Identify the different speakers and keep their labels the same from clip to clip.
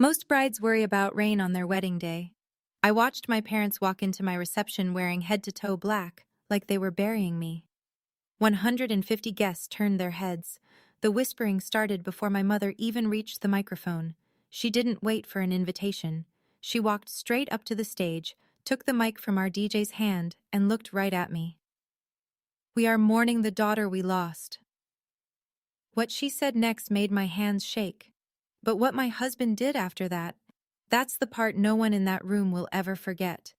Speaker 1: Most brides worry about rain on their wedding day. I watched my parents walk into my reception wearing head-to-toe black, like they were burying me. 150 guests turned their heads. The whispering started before my mother even reached the microphone. She didn't wait for an invitation. She walked straight up to the stage, took the mic from our DJ's hand, and looked right at me. "We are mourning the daughter we lost." What she said next made my hands shake. But what my husband did after that, that's the part no one in that room will ever forget.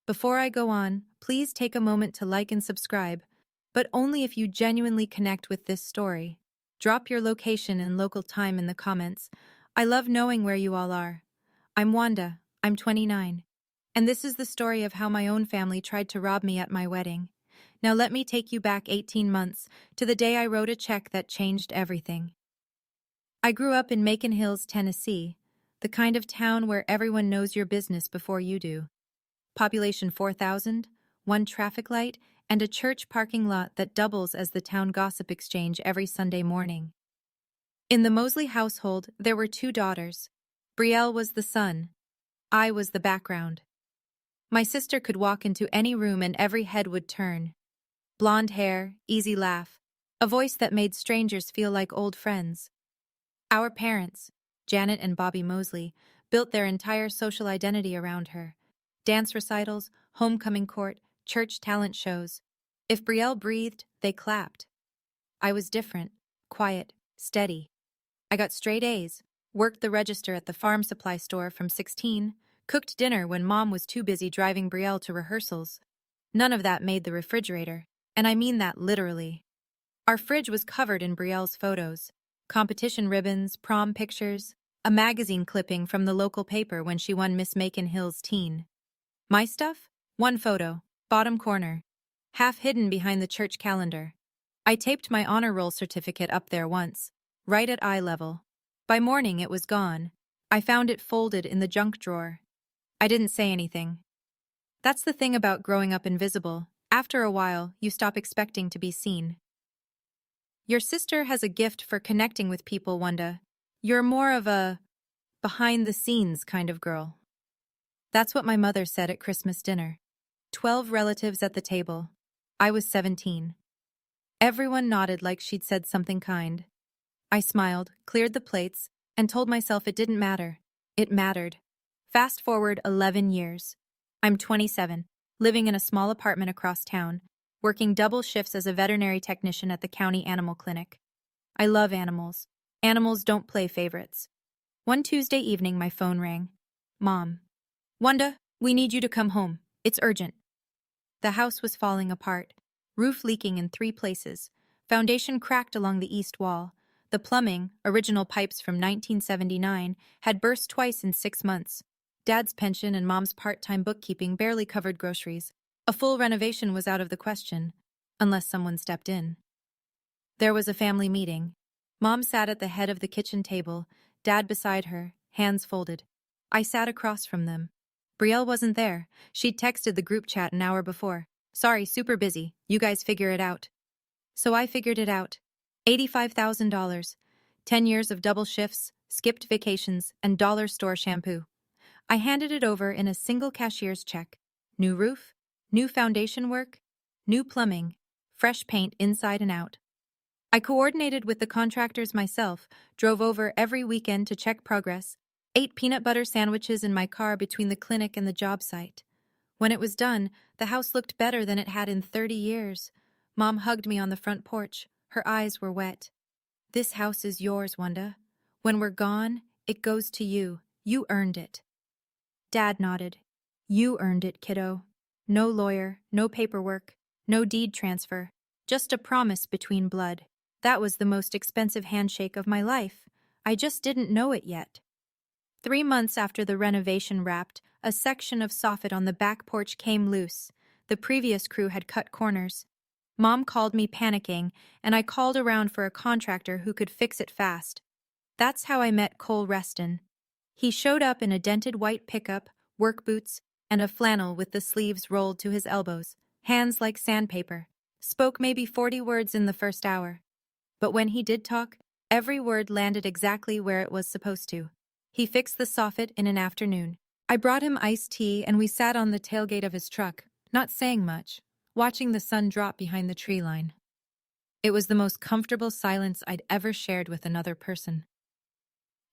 Speaker 1: Before I go on, please take a moment to like and subscribe, but only if you genuinely connect with this story. Drop your location and local time in the comments. I love knowing where you all are. I'm Wanda, I'm 29, and this is the story of how my own family tried to rob me at my wedding. Now let me take you back 18 months, to the day I wrote a check that changed everything. I grew up in Macon Hills, Tennessee, the kind of town where everyone knows your business before you do. Population 4,000, one traffic light, and a church parking lot that doubles as the town gossip exchange every Sunday morning. In the Mosley household, there were two daughters. Brielle was the sun. I was the background. My sister could walk into any room and every head would turn. Blonde hair, easy laugh, a voice that made strangers feel like old friends. Our parents, Janet and Bobby Mosley, built their entire social identity around her. Dance recitals, homecoming court, church talent shows. If Brielle breathed, they clapped. I was different, quiet, steady. I got straight A's, worked the register at the farm supply store from 16, cooked dinner when Mom was too busy driving Brielle to rehearsals. None of that made the refrigerator, and I mean that literally. Our fridge was covered in Brielle's photos. Competition ribbons, prom pictures, a magazine clipping from the local paper when she won Miss Macon Hills Teen. My stuff? One photo, bottom corner, half hidden behind the church calendar. I taped my honor roll certificate up there once, right at eye level. By morning it was gone. I found it folded in the junk drawer. I didn't say anything. That's the thing about growing up invisible. After a while, you stop expecting to be seen. Your sister has a gift for connecting with people, Wanda. You're more of a behind-the-scenes kind of girl. That's what my mother said at Christmas dinner. 12 relatives at the table. I was 17. Everyone nodded like she'd said something kind. I smiled, cleared the plates, and told myself it didn't matter. It mattered. Fast forward 11 years. I'm 27, living in a small apartment across town, working double shifts as a veterinary technician at the county animal clinic. I love animals. Animals don't play favorites. One Tuesday evening, my phone rang. Mom. Wanda, we need you to come home. It's urgent. The house was falling apart. Roof leaking in 3 places. Foundation cracked along the east wall. The plumbing, original pipes from 1979, had burst twice in 6 months. Dad's pension and Mom's part-time bookkeeping barely covered groceries. A full renovation was out of the question, unless someone stepped in. There was a family meeting. Mom sat at the head of the kitchen table, Dad beside her, hands folded. I sat across from them. Brielle wasn't there. She'd texted the group chat an hour before. Sorry, super busy. You guys figure it out. So I figured it out. $85,000. 10 years of double shifts, skipped vacations, and dollar store shampoo. I handed it over in a single cashier's check. New roof, new foundation work, new plumbing, fresh paint inside and out. I coordinated with the contractors myself, drove over every weekend to check progress, ate peanut butter sandwiches in my car between the clinic and the job site. When it was done, the house looked better than it had in 30 years. Mom hugged me on the front porch. Her eyes were wet. This house is yours, Wanda. When we're gone, it goes to you. You earned it. Dad nodded. You earned it, kiddo. No lawyer, no paperwork, no deed transfer, just a promise between blood. That was the most expensive handshake of my life. I just didn't know it yet. 3 months after the renovation wrapped, a section of soffit on the back porch came loose. The previous crew had cut corners. Mom called me panicking, and I called around for a contractor who could fix it fast. That's how I met Cole Reston. He showed up in a dented white pickup, work boots, and a flannel with the sleeves rolled to his elbows, hands like sandpaper. Spoke maybe 40 words in the first hour. But when he did talk, every word landed exactly where it was supposed to. He fixed the soffit in an afternoon. I brought him iced tea and we sat on the tailgate of his truck, not saying much, watching the sun drop behind the tree line. It was the most comfortable silence I'd ever shared with another person.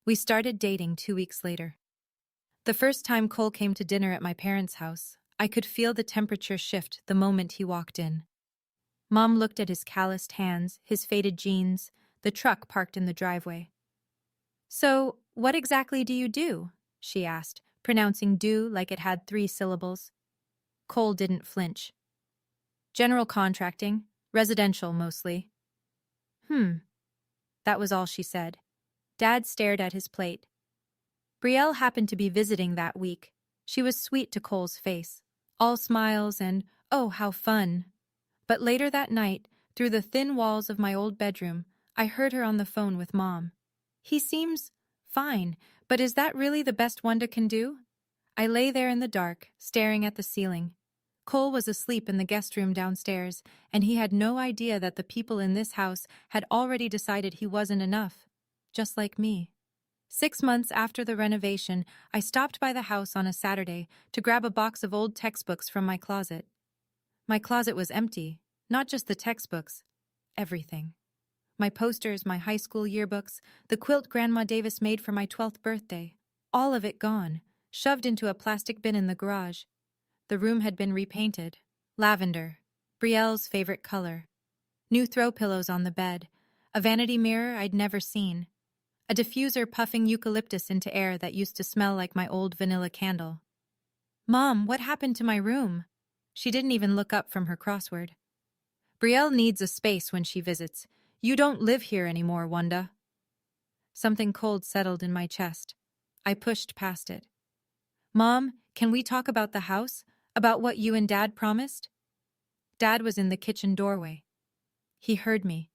Speaker 1: We started dating 2 weeks later. The first time Cole came to dinner at my parents' house, I could feel the temperature shift the moment he walked in. Mom looked at his calloused hands, his faded jeans, the truck parked in the driveway. "So, what exactly do you do?" she asked, pronouncing do like it had 3 syllables. Cole didn't flinch. "General contracting, residential mostly." That was all she said. Dad stared at his plate. Brielle happened to be visiting that week. She was sweet to Cole's face, all smiles and, "Oh, how fun." But later that night, through the thin walls of my old bedroom, I heard her on the phone with Mom. "He seems fine, but is that really the best Wanda can do?" I lay there in the dark, staring at the ceiling. Cole was asleep in the guest room downstairs, and he had no idea that the people in this house had already decided he wasn't enough. Just like me. 6 months after the renovation, I stopped by the house on a Saturday to grab a box of old textbooks from my closet. My closet was empty, not just the textbooks, everything. My posters, my high school yearbooks, the quilt Grandma Davis made for my 12th birthday. All of it gone, shoved into a plastic bin in the garage. The room had been repainted. Lavender, Brielle's favorite color. New throw pillows on the bed, a vanity mirror I'd never seen, a diffuser puffing eucalyptus into air that used to smell like my old vanilla candle. "Mom, what happened to my room?" She didn't even look up from her crossword. "Brielle needs a space when she visits. You don't live here anymore, Wanda." Something cold settled in my chest. I pushed past it. "Mom, can we talk about the house? About what you and Dad promised?" Dad was in the kitchen doorway. He heard me.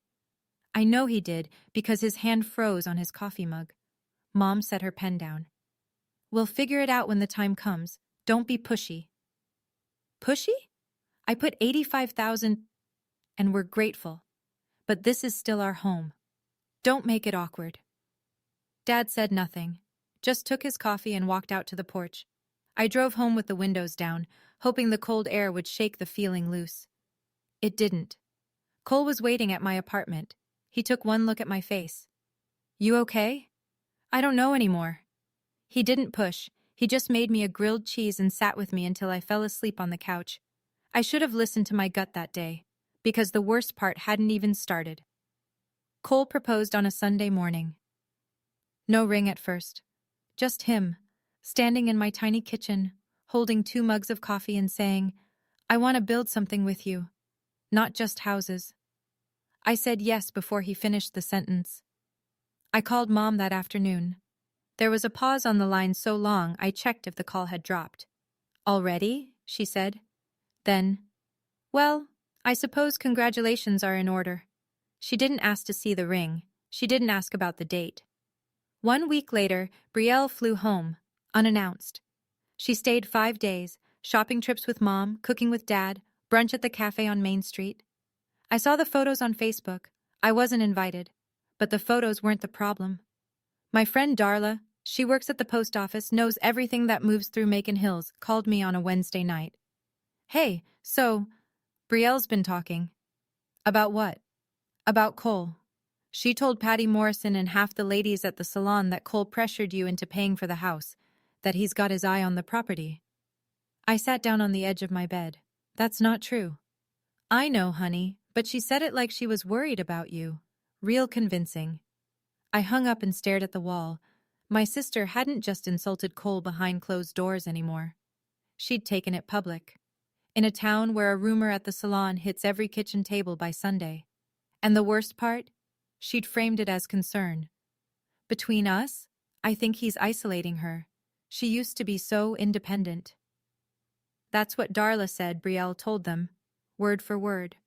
Speaker 1: I know he did, because his hand froze on his coffee mug. Mom set her pen down. "We'll figure it out when the time comes. Don't be pushy." Pushy? I put 85,000 and we're grateful. But this is still our home. Don't make it awkward. Dad said nothing, just took his coffee and walked out to the porch. I drove home with the windows down, hoping the cold air would shake the feeling loose. It didn't. Cole was waiting at my apartment. He took one look at my face. "You okay?" "I don't know anymore." He didn't push. He just made me a grilled cheese and sat with me until I fell asleep on the couch. I should have listened to my gut that day, because the worst part hadn't even started. Cole proposed on a Sunday morning. No ring at first. Just him, standing in my tiny kitchen, holding 2 mugs of coffee and saying, "I want to build something with you. Not just houses." I said yes before he finished the sentence. I called Mom that afternoon. There was a pause on the line so long I checked if the call had dropped. "Already?" she said. Then, "Well, I suppose congratulations are in order." She didn't ask to see the ring. She didn't ask about the date. 1 week later, Brielle flew home, unannounced. She stayed 5 days, shopping trips with Mom, cooking with Dad, brunch at the cafe on Main Street. I saw the photos on Facebook. I wasn't invited, but the photos weren't the problem. My friend Darla, she works at the post office, knows everything that moves through Macon Hills, called me on a Wednesday night. "Hey, so, Brielle's been talking." "About what?" "About Cole. She told Patty Morrison and half the ladies at the salon that Cole pressured you into paying for the house, that he's got his eye on the property." I sat down on the edge of my bed. "That's not true." "I know, honey, but she said it like she was worried about you. Real convincing." I hung up and stared at the wall. My sister hadn't just insulted Cole behind closed doors anymore. She'd taken it public. In a town where a rumor at the salon hits every kitchen table by Sunday. And the worst part? She'd framed it as concern. "Between us, I think he's isolating her. She used to be so independent." That's what Darla said, Brielle told them, word for word,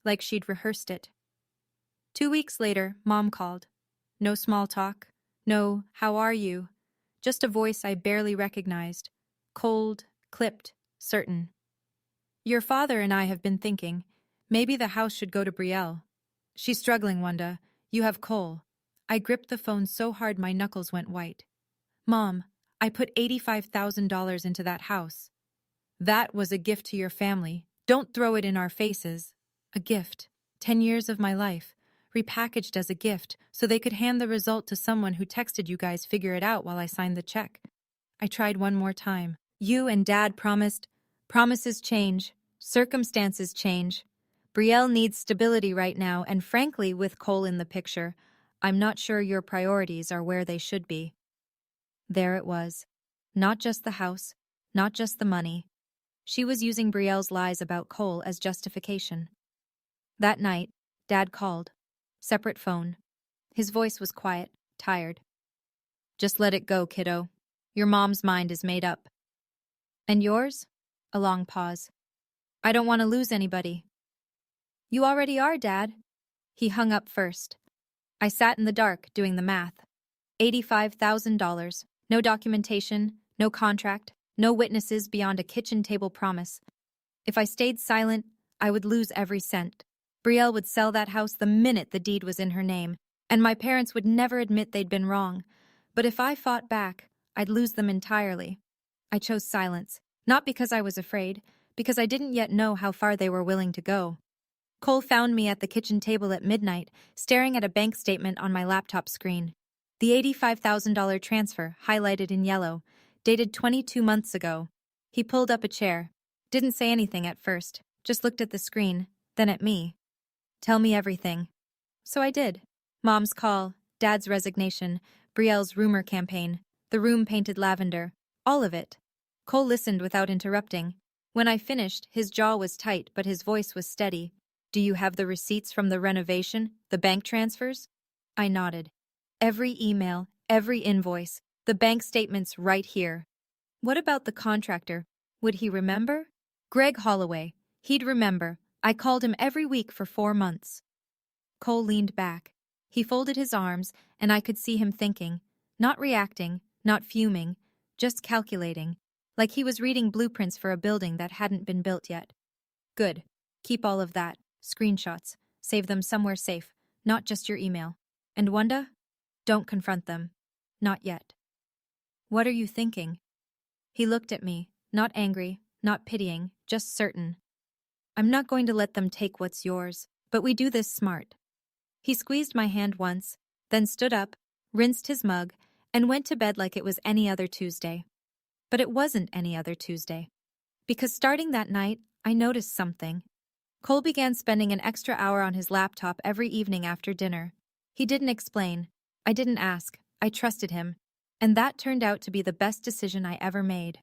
Speaker 1: like she'd rehearsed it. 2 weeks later, Mom called. No small talk. No, "How are you?" Just a voice I barely recognized. Cold, clipped, certain. "Your father and I have been thinking, maybe the house should go to Brielle. She's struggling, Wanda. You have Cole." I gripped the phone so hard my knuckles went white. Mom, I put $85,000 into that house. That was a gift to your family. Don't throw it in our faces. A gift. 10 years of my life. Repackaged as a gift so they could hand the result to someone who texted you guys figure it out while I signed the check. I tried one more time. You and Dad promised. Promises change. Circumstances change. Brielle needs stability right now, and frankly, with Cole in the picture, I'm not sure your priorities are where they should be. There it was. Not just the house, not just the money. She was using Brielle's lies about Cole as justification. That night, Dad called. Separate phone. His voice was quiet, tired. Just let it go, kiddo. Your mom's mind is made up. And yours? A long pause. I don't want to lose anybody. You already are, Dad. He hung up first. I sat in the dark doing the math. $85,000. No documentation, no contract, no witnesses beyond a kitchen table promise. If I stayed silent, I would lose every cent. Brielle would sell that house the minute the deed was in her name, and my parents would never admit they'd been wrong. But if I fought back, I'd lose them entirely. I chose silence, not because I was afraid, because I didn't yet know how far they were willing to go. Cole found me at the kitchen table at midnight, staring at a bank statement on my laptop screen. The $85,000 transfer, highlighted in yellow, dated 22 months ago. He pulled up a chair. Didn't say anything at first, just looked at the screen, then at me. Tell me everything. So I did. Mom's call, Dad's resignation, Brielle's rumor campaign, the room painted lavender, all of it. Cole listened without interrupting. When I finished, his jaw was tight, but his voice was steady. Do you have the receipts from the renovation, the bank transfers? I nodded. Every email, every invoice, the bank statements right here. What about the contractor? Would he remember? Greg Holloway. He'd remember. I called him every week for 4 months. Cole leaned back. He folded his arms, and I could see him thinking, not reacting, not fuming, just calculating, like he was reading blueprints for a building that hadn't been built yet. Good. Keep all of that. Screenshots. Save them somewhere safe, not just your email. And Wanda? Don't confront them. Not yet. What are you thinking? He looked at me, not angry, not pitying, just certain. I'm not going to let them take what's yours, but we do this smart. He squeezed my hand once, then stood up, rinsed his mug, and went to bed like it was any other Tuesday. But it wasn't any other Tuesday. Because starting that night, I noticed something. Cole began spending an extra hour on his laptop every evening after dinner. He didn't explain. I didn't ask. I trusted him. And that turned out to be the best decision I ever made.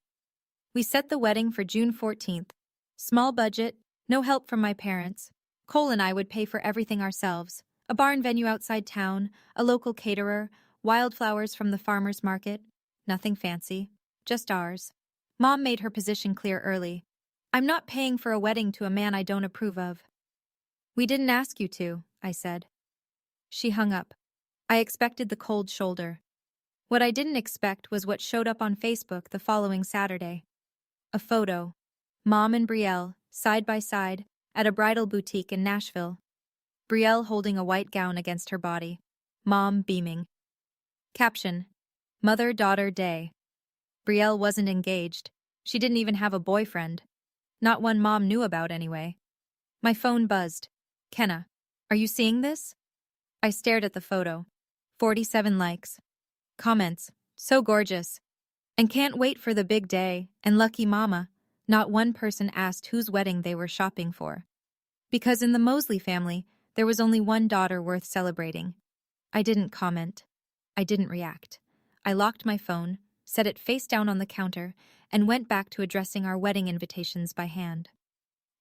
Speaker 1: We set the wedding for June 14th. Small budget, no help from my parents. Cole and I would pay for everything ourselves. A barn venue outside town, a local caterer, wildflowers from the farmer's market. Nothing fancy. Just ours. Mom made her position clear early. I'm not paying for a wedding to a man I don't approve of. We didn't ask you to, I said. She hung up. I expected the cold shoulder. What I didn't expect was what showed up on Facebook the following Saturday. A photo. Mom and Brielle, side by side, at a bridal boutique in Nashville. Brielle holding a white gown against her body. Mom beaming. Caption. Mother-daughter day. Brielle wasn't engaged. She didn't even have a boyfriend. Not one Mom knew about anyway. My phone buzzed. Kenna, are you seeing this? I stared at the photo. 47 likes. Comments. So gorgeous. And can't wait for the big day, and lucky mama. Not one person asked whose wedding they were shopping for. Because in the Mosley family, there was only one daughter worth celebrating. I didn't comment. I didn't react. I locked my phone, set it face down on the counter, and went back to addressing our wedding invitations by hand.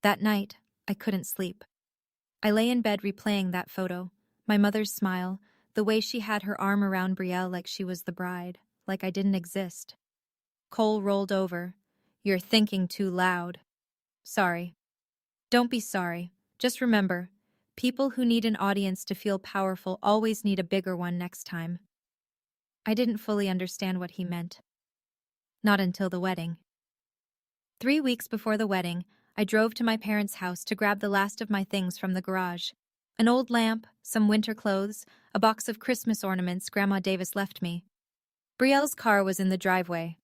Speaker 1: That night, I couldn't sleep. I lay in bed replaying that photo, my mother's smile, the way she had her arm around Brielle like she was the bride, like I didn't exist. Cole rolled over. You're thinking too loud. Sorry. Don't be sorry. Just remember, people who need an audience to feel powerful always need a bigger one next time. I didn't fully understand what he meant. Not until the wedding. 3 weeks before the wedding, I drove to my parents' house to grab the last of my things from the garage. An old lamp, some winter clothes, a box of Christmas ornaments Grandma Davis left me. Brielle's car was in the driveway.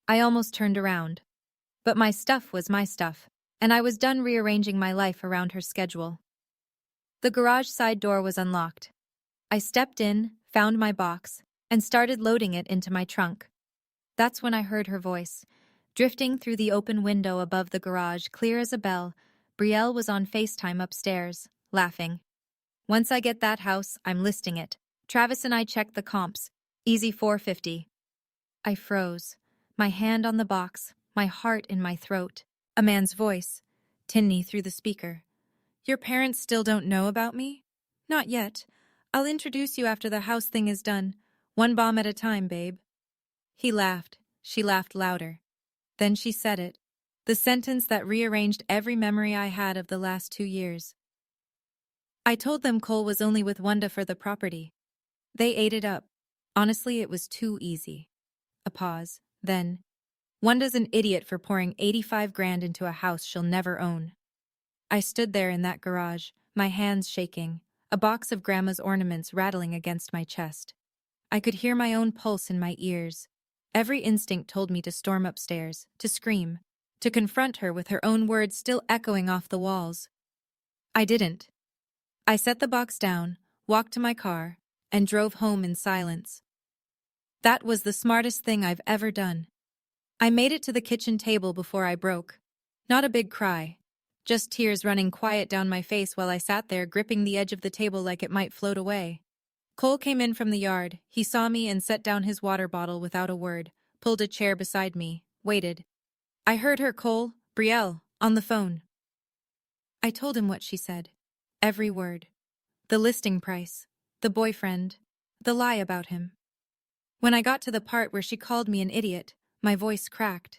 Speaker 1: I almost turned around. But my stuff was my stuff, and I was done rearranging my life around her schedule. The garage side door was unlocked. I stepped in, found my box, and started loading it into my trunk. That's when I heard her voice. Drifting through the open window above the garage, clear as a bell, Brielle was on FaceTime upstairs, laughing. Once I get that house, I'm listing it. Travis and I checked the comps. Easy 450. I froze, my hand on the box, my heart in my throat. A man's voice, tinny through the speaker. Your parents still don't know about me? Not yet. I'll introduce you after the house thing is done. One bomb at a time, babe. He laughed. She laughed louder. Then she said it. The sentence that rearranged every memory I had of the last 2 years. I told them Cole was only with Wanda for the property. They ate it up. Honestly, it was too easy. A pause. Then, Wanda's an idiot for pouring 85 grand into a house she'll never own. I stood there in that garage, my hands shaking, a box of Grandma's ornaments rattling against my chest. I could hear my own pulse in my ears. Every instinct told me to storm upstairs, to scream, to confront her with her own words still echoing off the walls. I didn't. I set the box down, walked to my car, and drove home in silence. That was the smartest thing I've ever done. I made it to the kitchen table before I broke. Not a big cry, just tears running quiet down my face while I sat there gripping the edge of the table like it might float away. Cole came in from the yard. He saw me and set down his water bottle without a word, pulled a chair beside me, waited. I heard her, Cole, Brielle, on the phone. I told him what she said. Every word. The listing price, the boyfriend, the lie about him. When I got to the part where she called me an idiot, my voice cracked.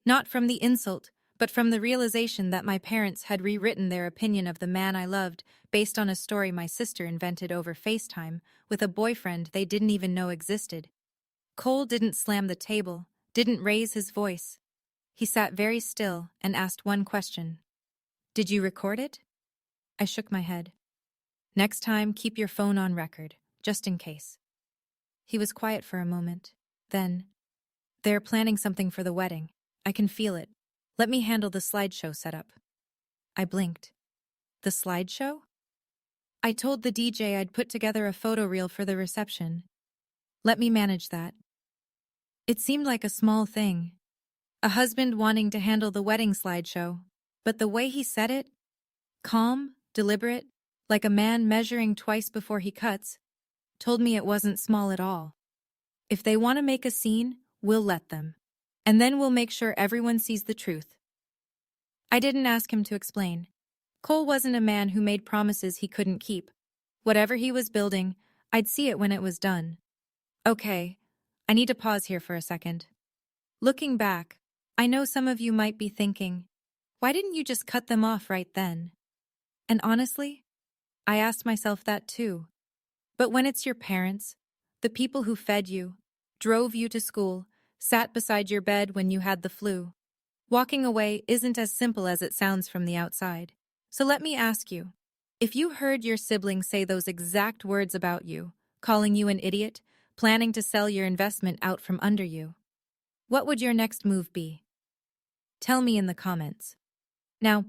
Speaker 1: Not from the insult, but from the realization that my parents had rewritten their opinion of the man I loved based on a story my sister invented over FaceTime with a boyfriend they didn't even know existed. Cole didn't slam the table, didn't raise his voice. He sat very still and asked one question. Did you record it? I shook my head. Next time, keep your phone on record, just in case. He was quiet for a moment. Then, they're planning something for the wedding. I can feel it. Let me handle the slideshow setup. I blinked. The slideshow? I told the DJ I'd put together a photo reel for the reception. Let me manage that. It seemed like a small thing. A husband wanting to handle the wedding slideshow. But the way he said it, calm, deliberate, like a man measuring twice before he cuts, told me it wasn't small at all. If they want to make a scene, we'll let them. And then we'll make sure everyone sees the truth. I didn't ask him to explain. Cole wasn't a man who made promises he couldn't keep. Whatever he was building, I'd see it when it was done. Okay, I need to pause here for a second. Looking back, I know some of you might be thinking, why didn't you just cut them off right then? And honestly, I asked myself that too. But when it's your parents, the people who fed you, drove you to school, sat beside your bed when you had the flu, walking away isn't as simple as it sounds from the outside. So let me ask you, if you heard your sibling say those exact words about you, calling you an idiot, planning to sell your investment out from under you, what would your next move be? Tell me in the comments. Now,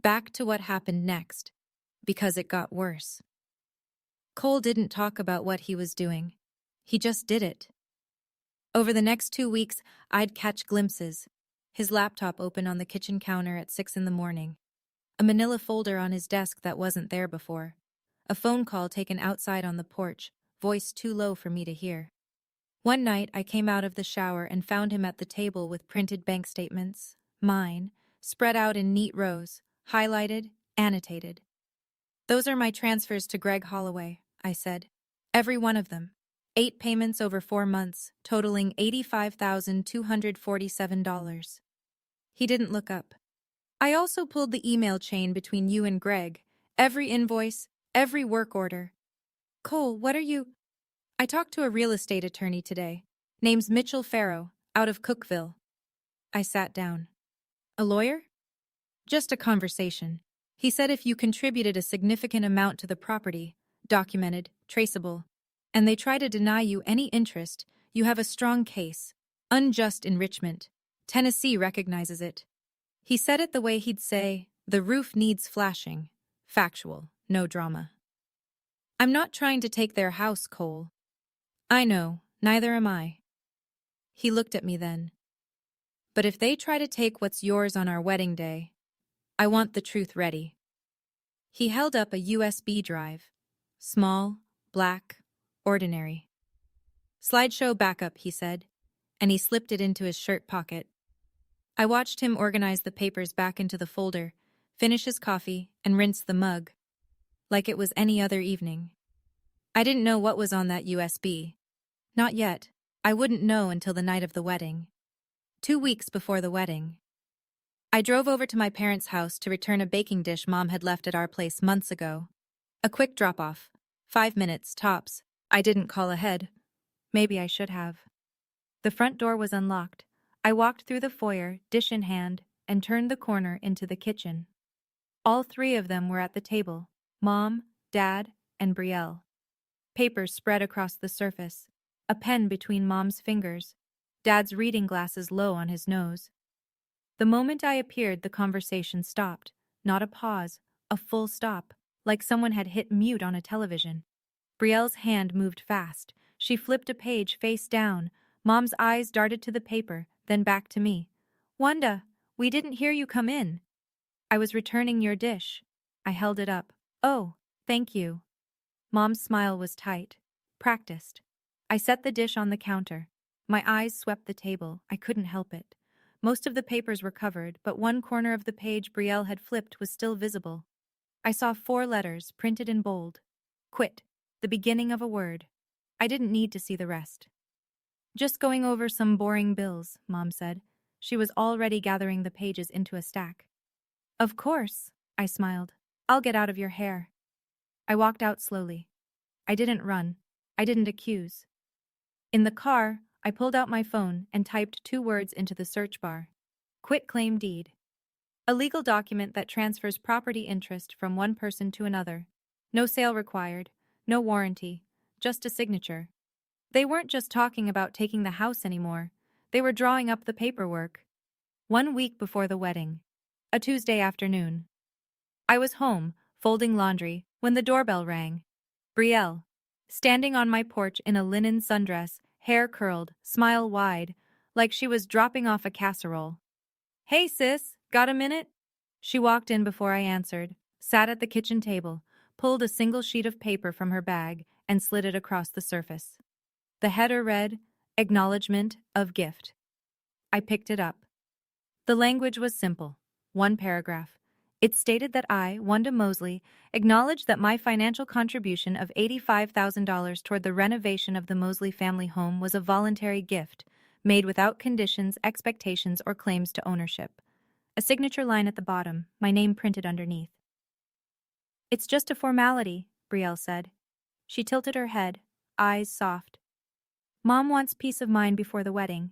Speaker 1: back to what happened next, because it got worse. Cole didn't talk about what he was doing. He just did it. Over the next 2 weeks, I'd catch glimpses. His laptop open on the kitchen counter at 6 in the morning. A manila folder on his desk that wasn't there before. A phone call taken outside on the porch, voice too low for me to hear. One night, I came out of the shower and found him at the table with printed bank statements, mine, spread out in neat rows, highlighted, annotated. Those are my transfers to Greg Holloway, I said. Every one of them. 8 payments over 4 months, totaling $85,247. He didn't look up. I also pulled the email chain between you and Greg. Every invoice, every work order. Cole, what are you? I talked to a real estate attorney today. Name's Mitchell Farrow, out of Cookville. I sat down. A lawyer? Just a conversation. He said if you contributed a significant amount to the property, documented, traceable, and they try to deny you any interest, You have a strong case. Unjust enrichment. Tennessee recognizes it. He said it the way he'd say, the roof needs flashing. Factual, no drama. I'm not trying to take their house, Cole. I know, neither am I. He looked at me then. But if they try to take what's yours on our wedding day, I want the truth ready. He held up a USB drive. Small, black, ordinary. Slideshow backup, he said, and he slipped it into his shirt pocket. I watched him organize the papers back into the folder, finish his coffee, and rinse the mug, like it was any other evening. I didn't know what was on that USB. Not yet. I wouldn't know until the night of the wedding. 2 weeks before the wedding. I drove over to my parents' house to return a baking dish Mom had left at our place months ago. A quick drop-off. 5 minutes, tops. I didn't call ahead. Maybe I should have. The front door was unlocked. I walked through the foyer, dish in hand, and turned the corner into the kitchen. All 3 of them were at the table. Mom, Dad, and Brielle. Papers spread across the surface. A pen between Mom's fingers. Dad's reading glasses low on his nose. The moment I appeared, the conversation stopped. Not a pause, a full stop, like someone had hit mute on a television. Brielle's hand moved fast. She flipped a page face down. Mom's eyes darted to the paper, then back to me. Wanda, we didn't hear you come in. I was returning your dish. I held it up. Oh, thank you. Mom's smile was tight. Practiced. I set the dish on the counter. My eyes swept the table. I couldn't help it. Most of the papers were covered, but one corner of the page Brielle had flipped was still visible. I saw 4 letters, printed in bold. Quit. The beginning of a word. I didn't need to see the rest. Just going over some boring bills, Mom said. She was already gathering the pages into a stack. Of course, I smiled. I'll get out of your hair. I walked out slowly. I didn't run. I didn't accuse. In the car, I pulled out my phone and typed 2 words into the search bar. Quitclaim deed. A legal document that transfers property interest from one person to another. No sale required, no warranty, just a signature. They weren't just talking about taking the house anymore. They were drawing up the paperwork. 1 week before the wedding. A Tuesday afternoon. I was home, folding laundry, when the doorbell rang. Brielle. Standing on my porch in a linen sundress, hair curled, smile wide, like she was dropping off a casserole. Hey sis, got a minute? She walked in before I answered, sat at the kitchen table, pulled a single sheet of paper from her bag, and slid it across the surface. The header read, Acknowledgement of Gift. I picked it up. The language was simple. 1 paragraph. It stated that I, Wanda Mosley, acknowledge that my financial contribution of $85,000 toward the renovation of the Mosley family home was a voluntary gift, made without conditions, expectations, or claims to ownership. A signature line at the bottom, my name printed underneath. It's just a formality, Brielle said. She tilted her head, eyes soft. Mom wants peace of mind before the wedding.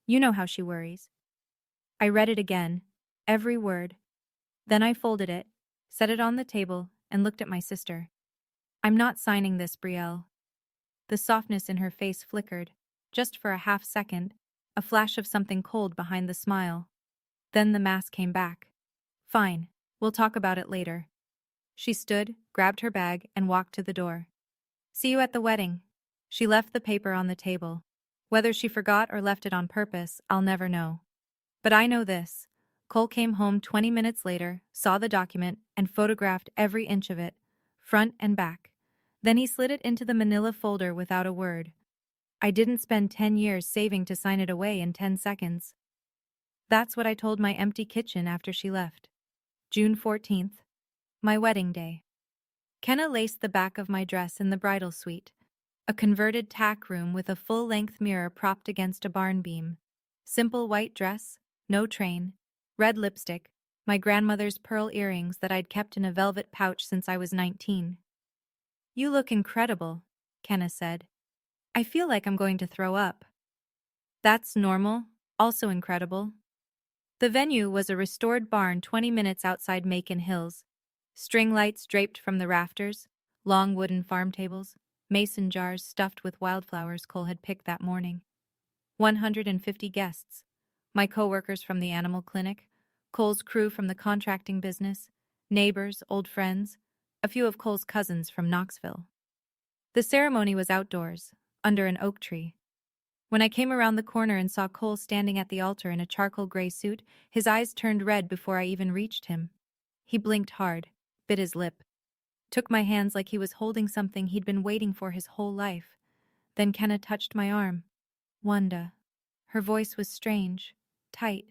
Speaker 1: You know how she worries. I read it again, every word. Then I folded it, set it on the table, and looked at my sister. I'm not signing this, Brielle. The softness in her face flickered, just for a half second, a flash of something cold behind the smile. Then the mask came back. Fine, we'll talk about it later. She stood, grabbed her bag, and walked to the door. See you at the wedding. She left the paper on the table. Whether she forgot or left it on purpose, I'll never know. But I know this. Cole came home 20 minutes later, saw the document, and photographed every inch of it, front and back. Then he slid it into the manila folder without a word. I didn't spend 10 years saving to sign it away in 10 seconds. That's what I told my empty kitchen after she left. June 14th. My wedding day. Kenna laced the back of my dress in the bridal suite. A converted tack room with a full-length mirror propped against a barn beam. Simple white dress, no train. Red lipstick, my grandmother's pearl earrings that I'd kept in a velvet pouch since I was 19. You look incredible, Kenna said. I feel like I'm going to throw up. That's normal, also incredible. The venue was a restored barn 20 minutes outside Macon Hills. String lights draped from the rafters, long wooden farm tables. mason jars stuffed with wildflowers Cole had picked that morning. 150 guests. My co-workers from the animal clinic, Cole's crew from the contracting business, neighbors, old friends, a few of Cole's cousins from Knoxville. The ceremony was outdoors, under an oak tree. When I came around the corner and saw Cole standing at the altar in a charcoal gray suit, his eyes turned red before I even reached him. He blinked hard, bit his lip, took my hands like he was holding something he'd been waiting for his whole life. Then Kenna touched my arm. Wanda. Her voice was strange, tight.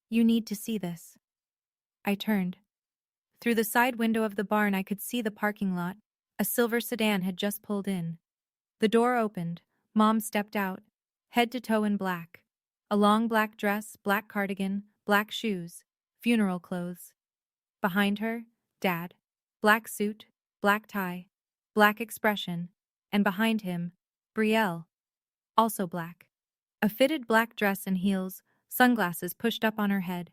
Speaker 1: You need to see this. I turned. Through the side window of the barn I could see the parking lot. A silver sedan had just pulled in. The door opened. Mom stepped out, head to toe in black. A long black dress, black cardigan, black shoes, funeral clothes. Behind her, Dad. Black suit, black tie, black expression, and behind him, Brielle. Also black. A fitted black dress and heels, sunglasses pushed up on her head.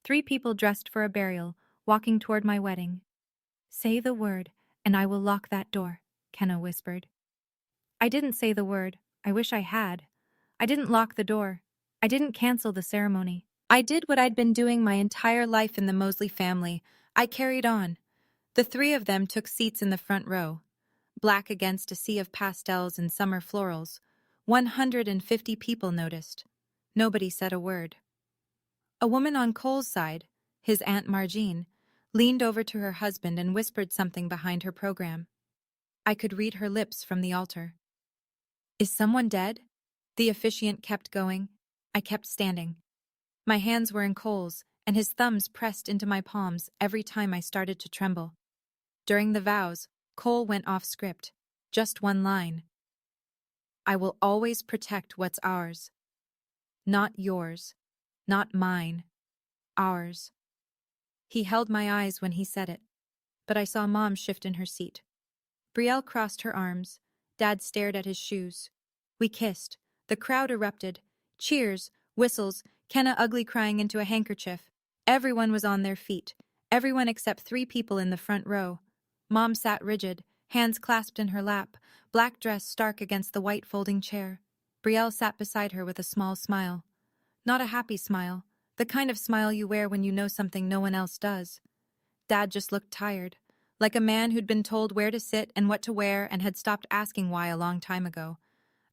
Speaker 1: 3 people dressed for a burial, walking toward my wedding. Say the word, and I will lock that door, Kenna whispered. I didn't say the word. I wish I had. I didn't lock the door. I didn't cancel the ceremony. I did what I'd been doing my entire life in the Mosley family. I carried on. The 3 of them took seats in the front row. Black against a sea of pastels and summer florals. 150 people noticed. Nobody said a word. A woman on Cole's side, his Aunt Margine, leaned over to her husband and whispered something behind her program. I could read her lips from the altar. Is someone dead? The officiant kept going. I kept standing. My hands were in Cole's, and his thumbs pressed into my palms every time I started to tremble. During the vows, Cole went off script. Just one line. I will always protect what's ours. Not yours. Not mine. Ours. He held my eyes when he said it, but I saw Mom shift in her seat. Brielle crossed her arms. Dad stared at his shoes. We kissed. The crowd erupted. Cheers, whistles, Kenna ugly crying into a handkerchief. Everyone was on their feet. Everyone except 3 people in the front row. Mom sat rigid, hands clasped in her lap, black dress stark against the white folding chair. Brielle sat beside her with a small smile. Not a happy smile, the kind of smile you wear when you know something no one else does. Dad just looked tired, like a man who'd been told where to sit and what to wear and had stopped asking why a long time ago.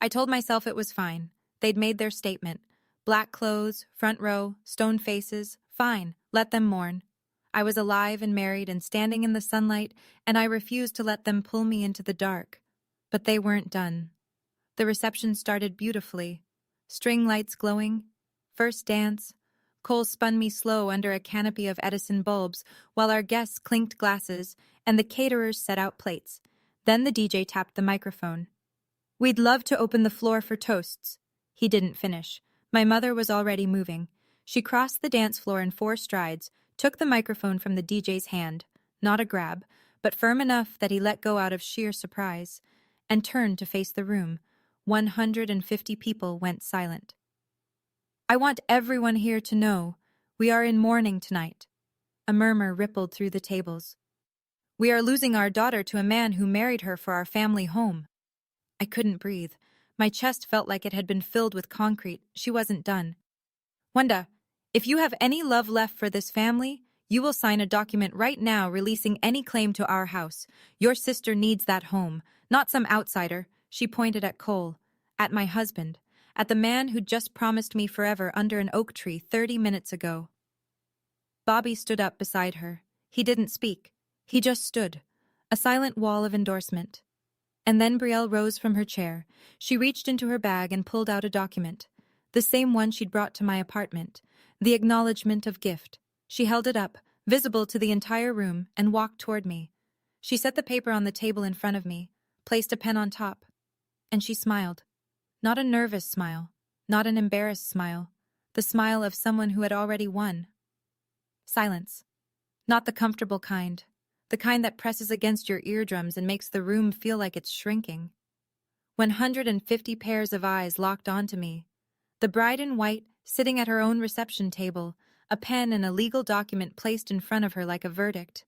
Speaker 1: I told myself it was fine. They'd made their statement. Black clothes, front row, stone faces, fine, let them mourn. I was alive and married and standing in the sunlight, and I refused to let them pull me into the dark. But they weren't done. The reception started beautifully. String lights glowing. First dance. Cole spun me slow under a canopy of Edison bulbs while our guests clinked glasses and the caterers set out plates. Then the DJ tapped the microphone. We'd love to open the floor for toasts. He didn't finish. My mother was already moving. She crossed the dance floor in 4 strides, took the microphone from the DJ's hand, not a grab, but firm enough that he let go out of sheer surprise, and turned to face the room. 150 people went silent. I want everyone here to know we are in mourning tonight. A murmur rippled through the tables. We are losing our daughter to a man who married her for our family home. I couldn't breathe. My chest felt like it had been filled with concrete. She wasn't done. Wanda, if you have any love left for this family, you will sign a document right now releasing any claim to our house. Your sister needs that home, not some outsider. She pointed at Cole, at my husband, at the man who'd just promised me forever under an oak tree 30 minutes ago. Bobby stood up beside her. He didn't speak. He just stood, a silent wall of endorsement. And then Brielle rose from her chair. She reached into her bag and pulled out a document, the same one she'd brought to my apartment, the acknowledgement of gift. She held it up, visible to the entire room, and walked toward me. She set the paper on the table in front of me, placed a pen on top, and she smiled. Not a nervous smile, not an embarrassed smile, the smile of someone who had already won. Silence. Not the comfortable kind, the kind that presses against your eardrums and makes the room feel like it's shrinking. 150 pairs of eyes locked onto me. The bride in white, sitting at her own reception table, a pen and a legal document placed in front of her like a verdict.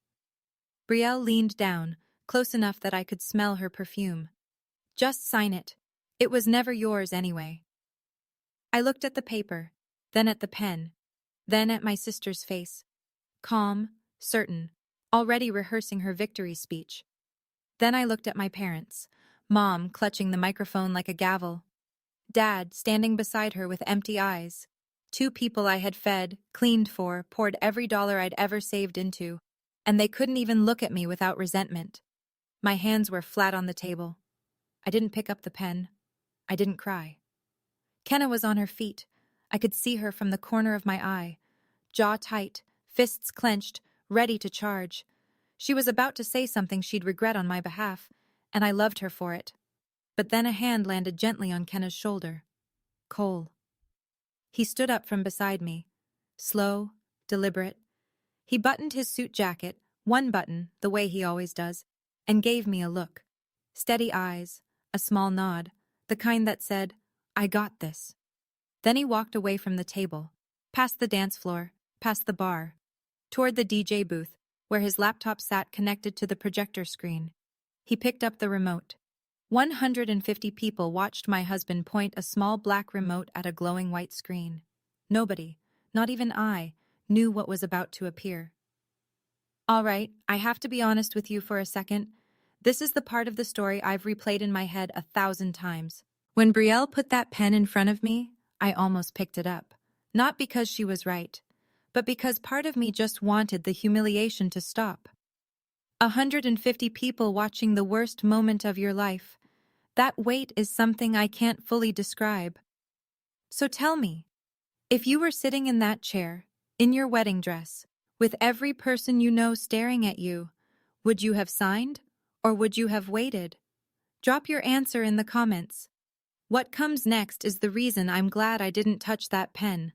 Speaker 1: Brielle leaned down, close enough that I could smell her perfume. Just sign it. It was never yours anyway. I looked at the paper, then at the pen, then at my sister's face. Calm, certain, already rehearsing her victory speech. Then I looked at my parents, Mom clutching the microphone like a gavel, Dad standing beside her with empty eyes. Two people I had fed, cleaned for, poured every dollar I'd ever saved into, and they couldn't even look at me without resentment. My hands were flat on the table. I didn't pick up the pen. I didn't cry. Kenna was on her feet. I could see her from the corner of my eye, jaw tight, fists clenched, ready to charge. She was about to say something she'd regret on my behalf, and I loved her for it. But then a hand landed gently on Kenna's shoulder. Cole. He stood up from beside me, slow, deliberate. He buttoned his suit jacket, one button, the way he always does, and gave me a look. Steady eyes, a small nod, the kind that said, I got this. Then he walked away from the table, past the dance floor, past the bar, toward the DJ booth, where his laptop sat connected to the projector screen. He picked up the remote. 150 people watched my husband point a small black remote at a glowing white screen. Nobody, not even I, knew what was about to appear. All right, I have to be honest with you for a second. This is the part of the story I've replayed in my head 1,000 times. When Brielle put that pen in front of me, I almost picked it up. Not because she was right, but because part of me just wanted the humiliation to stop. 150 people watching the worst moment of your life. That weight is something I can't fully describe. So tell me, if you were sitting in that chair, in your wedding dress, with every person you know staring at you, would you have signed, or would you have waited? Drop your answer in the comments. What comes next is the reason I'm glad I didn't touch that pen.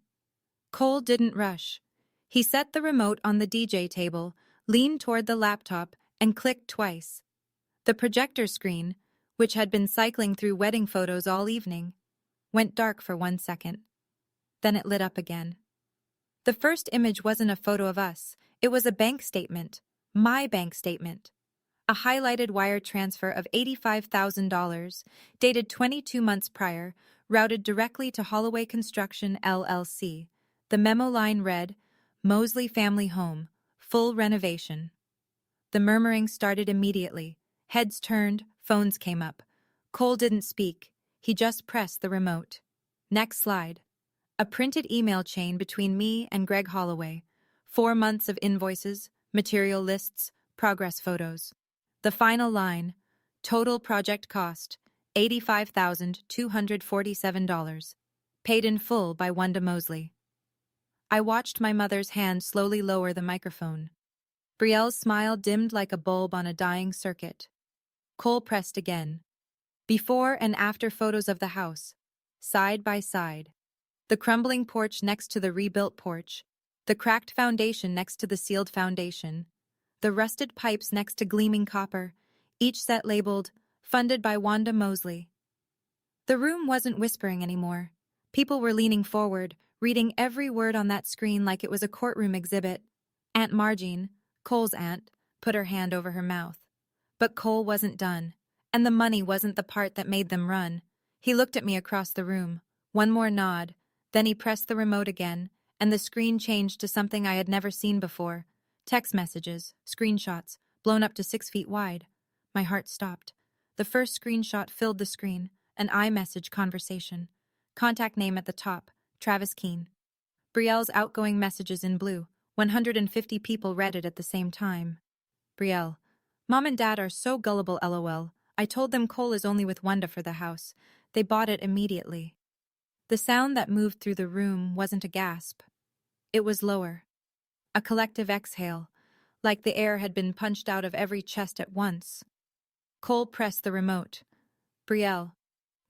Speaker 1: Cole didn't rush. He set the remote on the DJ table, leaned toward the laptop, and clicked twice. The projector screen, which had been cycling through wedding photos all evening, went dark for 1 second. Then it lit up again. The first image wasn't a photo of us. It was a bank statement. My bank statement. A highlighted wire transfer of $85,000, dated 22 months prior, routed directly to Holloway Construction, LLC. The memo line read, Mosley Family Home, full renovation. The murmuring started immediately. Heads turned, phones came up. Cole didn't speak. He just pressed the remote. Next slide. A printed email chain between me and Greg Holloway. 4 months of invoices, material lists, progress photos. The final line, total project cost, $85,247. Paid in full by Wanda Mosley. I watched my mother's hand slowly lower the microphone. Brielle's smile dimmed like a bulb on a dying circuit. Cole pressed again. Before and after photos of the house, side by side. The crumbling porch next to the rebuilt porch, the cracked foundation next to the sealed foundation, the rusted pipes next to gleaming copper, each set labeled, funded by Wanda Mosley. The room wasn't whispering anymore. People were leaning forward, reading every word on that screen like it was a courtroom exhibit. Aunt Margene, Cole's aunt, put her hand over her mouth. But Cole wasn't done, and the money wasn't the part that made them run. He looked at me across the room. One more nod, then he pressed the remote again, and the screen changed to something I had never seen before. Text messages, screenshots, blown up to 6 feet wide. My heart stopped. The first screenshot filled the screen, an iMessage conversation. Contact name at the top, Travis Keene. Brielle's outgoing messages in blue. 150 people read it at the same time. Brielle. Mom and Dad are so gullible, LOL. I told them Cole is only with Wanda for the house. They bought it immediately. The sound that moved through the room wasn't a gasp. It was lower. A collective exhale, like the air had been punched out of every chest at once. Cole pressed the remote. Brielle.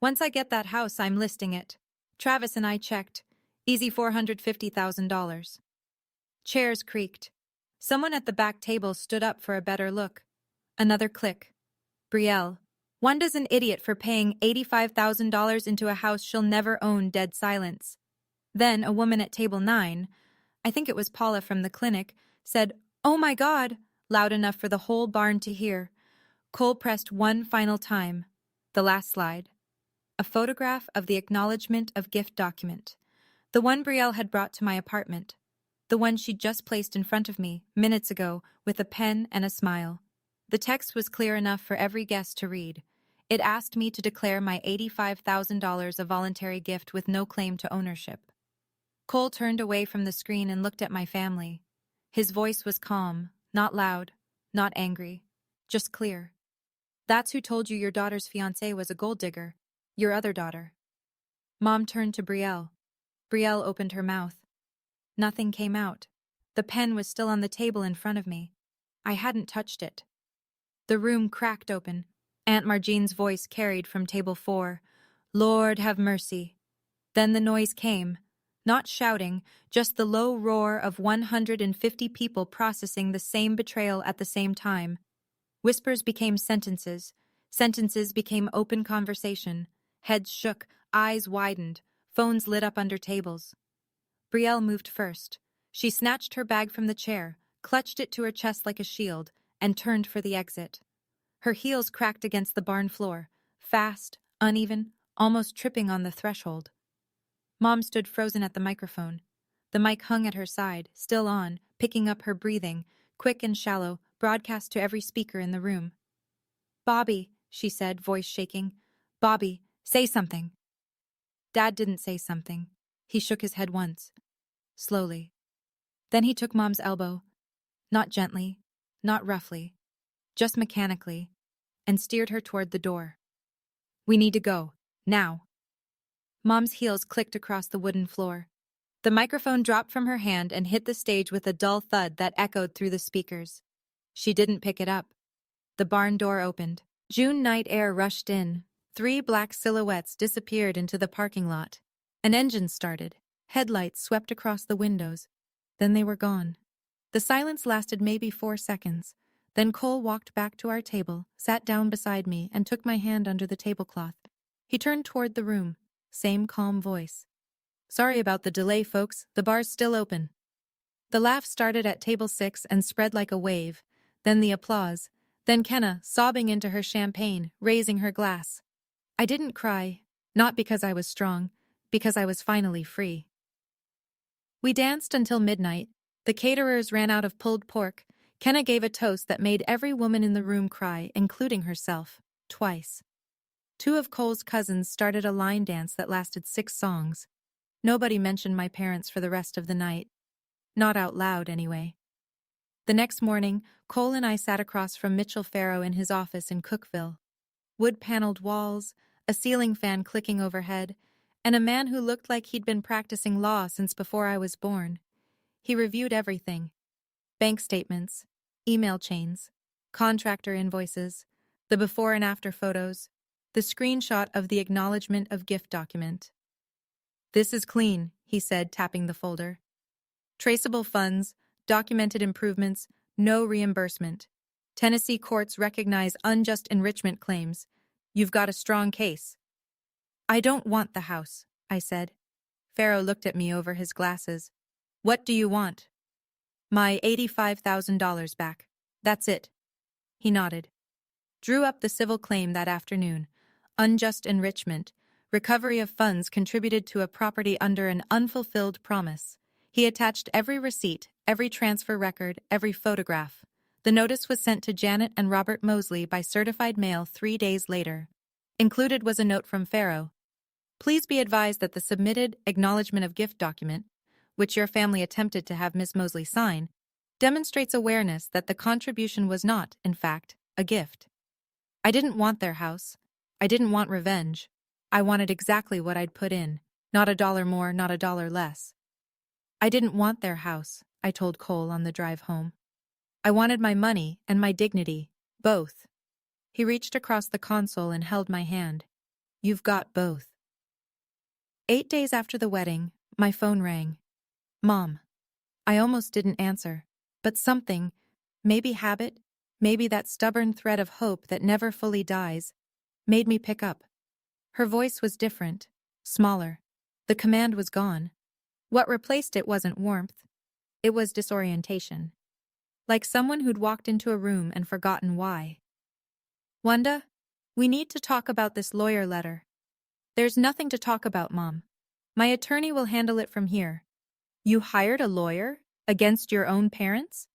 Speaker 1: Once I get that house, I'm listing it. Travis and I checked. Easy $450,000. Chairs creaked. Someone at the back table stood up for a better look. Another click. Brielle. Wanda's an idiot for paying $85,000 into a house she'll never own. Dead silence. Then a woman at table 9, I think it was Paula from the clinic, said, "Oh my God," loud enough for the whole barn to hear. Cole pressed one final time. The last slide. A photograph of the acknowledgement of gift document. The one Brielle had brought to my apartment. The one she'd just placed in front of me, minutes ago, with a pen and a smile. The text was clear enough for every guest to read. It asked me to declare my $85,000 a voluntary gift with no claim to ownership. Cole turned away from the screen and looked at my family. His voice was calm, not loud, not angry, just clear. That's who told you your daughter's fiancé was a gold digger, your other daughter. Mom turned to Brielle. Brielle opened her mouth. Nothing came out. The pen was still on the table in front of me. I hadn't touched it. The room cracked open. Aunt Marjean's voice carried from table 4. Lord have mercy. Then the noise came. Not shouting, just the low roar of 150 people processing the same betrayal at the same time. Whispers became sentences. Sentences became open conversation. Heads shook, eyes widened, phones lit up under tables. Brielle moved first. She snatched her bag from the chair, clutched it to her chest like a shield, and turned for the exit. Her heels cracked against the barn floor, fast, uneven, almost tripping on the threshold. Mom stood frozen at the microphone. The mic hung at her side, still on, picking up her breathing, quick and shallow, broadcast to every speaker in the room. Bobby, she said, voice shaking. Bobby, say something. Dad didn't say something. He shook his head once, slowly. Then he took Mom's elbow, not gently, not roughly, just mechanically, and steered her toward the door. We need to go, now. Mom's heels clicked across the wooden floor. The microphone dropped from her hand and hit the stage with a dull thud that echoed through the speakers. She didn't pick it up. The barn door opened. June night air rushed in. 3 black silhouettes disappeared into the parking lot. An engine started. Headlights swept across the windows. Then they were gone. The silence lasted maybe 4 seconds. Then Cole walked back to our table, sat down beside me, and took my hand under the tablecloth. He turned toward the room. Same calm voice. Sorry about the delay, folks. The bar's still open. The laugh started at table 6 and spread like a wave. Then the applause. Then Kenna, sobbing into her champagne, raising her glass. I didn't cry, not because I was strong, because I was finally free. We danced until midnight. The caterers ran out of pulled pork. Kenna gave a toast that made every woman in the room cry, including herself, twice. 2 of Cole's cousins started a line dance that lasted 6 songs. Nobody mentioned my parents for the rest of the night. Not out loud, anyway. The next morning, Cole and I sat across from Mitchell Farrow in his office in Cookville. Wood-paneled walls, a ceiling fan clicking overhead, and a man who looked like he'd been practicing law since before I was born. He reviewed everything. Bank statements, email chains, contractor invoices, the before and after photos, the screenshot of the acknowledgement of gift document. This is clean, he said, tapping the folder. Traceable funds, documented improvements, no reimbursement. Tennessee courts recognize unjust enrichment claims. You've got a strong case. I don't want the house, I said. Farrow looked at me over his glasses. What do you want? My $85,000 back. That's it. He nodded. Drew up the civil claim that afternoon. Unjust enrichment. Recovery of funds contributed to a property under an unfulfilled promise. He attached every receipt, every transfer record, every photograph. The notice was sent to Janet and Robert Mosley by certified mail 3 days later. Included was a note from Farrow. Please be advised that the submitted acknowledgement of gift document, which your family attempted to have Miss Mosley sign, demonstrates awareness that the contribution was not, in fact, a gift. I didn't want their house. I didn't want revenge. I wanted exactly what I'd put in, not $1 more, not $1 less. I didn't want their house, I told Cole on the drive home. I wanted my money and my dignity, both. He reached across the console and held my hand. You've got both. 8 days after the wedding, my phone rang. Mom. I almost didn't answer, but something, maybe habit, maybe that stubborn thread of hope that never fully dies, made me pick up. Her voice was different, smaller. The command was gone. What replaced it wasn't warmth. It was disorientation. Like someone who'd walked into a room and forgotten why. Wanda? We need to talk about this lawyer letter. There's nothing to talk about, Mom. My attorney will handle it from here. You hired a lawyer? Against your own parents?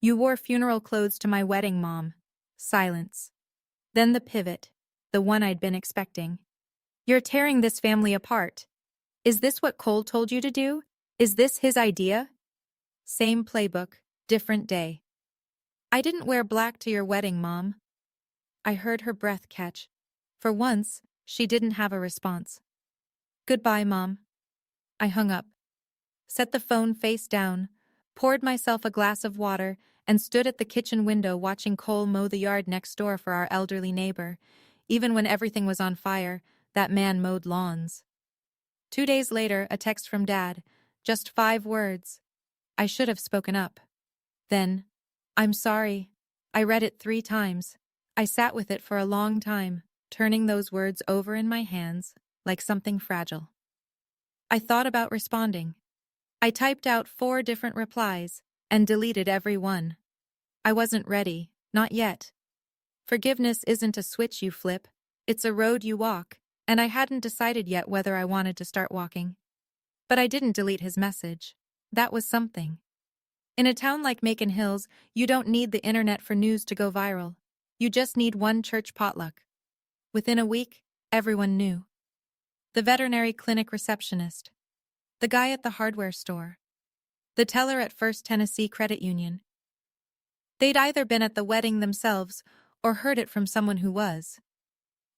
Speaker 1: You wore funeral clothes to my wedding, Mom. Silence. Then the pivot, the one I'd been expecting. You're tearing this family apart. Is this what Cole told you to do? Is this his idea? Same playbook, different day. I didn't wear black to your wedding, Mom. I heard her breath catch. For once, she didn't have a response. Goodbye, Mom. I hung up, set the phone face down, poured myself a glass of water, and stood at the kitchen window watching Cole mow the yard next door for our elderly neighbor. Even when everything was on fire, that man mowed lawns. 2 days later, a text from Dad. Just 5 words. I should have spoken up. Then, I'm sorry. I read it 3 times. I sat with it for a long time, turning those words over in my hands like something fragile. I thought about responding. I typed out 4 different replies and deleted every one. I wasn't ready, not yet. Forgiveness isn't a switch you flip, it's a road you walk, and I hadn't decided yet whether I wanted to start walking. But I didn't delete his message. That was something. In a town like Macon Hills, you don't need the internet for news to go viral. You just need one church potluck. Within a week, everyone knew. The veterinary clinic receptionist. The guy at the hardware store. The teller at First Tennessee Credit Union. They'd either been at the wedding themselves or heard it from someone who was.